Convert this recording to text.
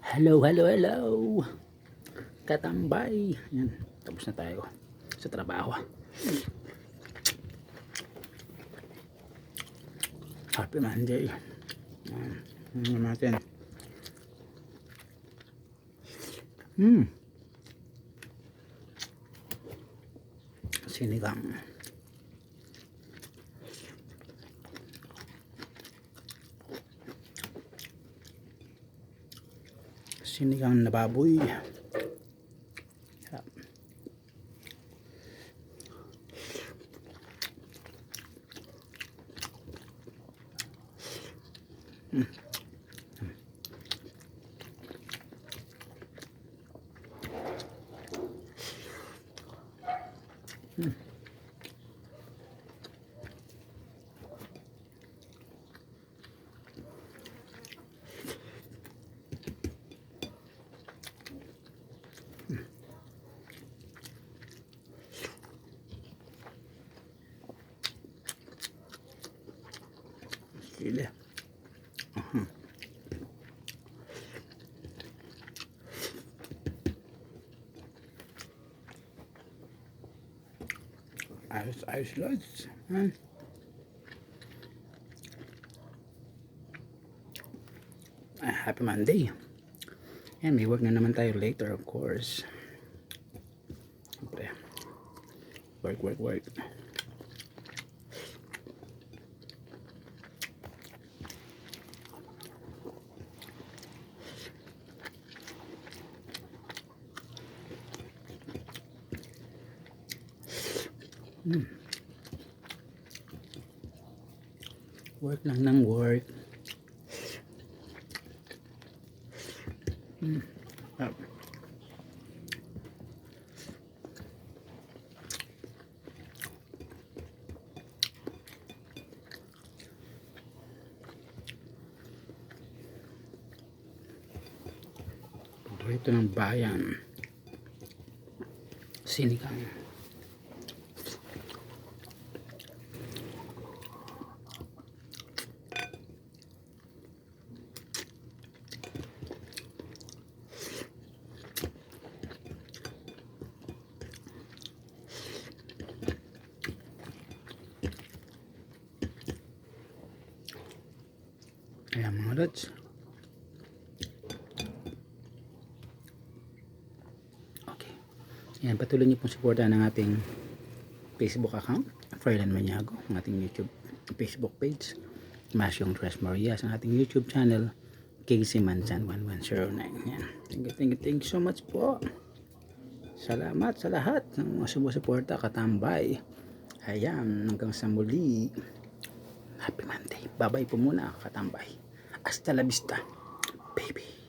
Hello, hello, hello. Katambay. Yan, tapos na tayo sa trabaho. Happy Monday. Yan natin. Sinigang. Sinigang na baboy. Sarap. Sila. Ayos lods. Happy Monday. And may work na naman tayo later, of course. Siyempre. Work. Work lang ng work. Paborito ng bayan. Sinigang. Ayan mga lods. Okay. Ayan, patuloy niyo pong supportahan ng ating Facebook account, Froilan Maniago, ang ating YouTube Facebook page, Masyong Tres Marias, ang ating YouTube channel, Casey Manzan 1109. Ayan. Thank you so much po. Salamat sa lahat ng mga sumusuporta, katambay. Ayan, hanggang sa muli. Happy Monday. Bye-bye po muna, katambay. Hasta la vista, baby.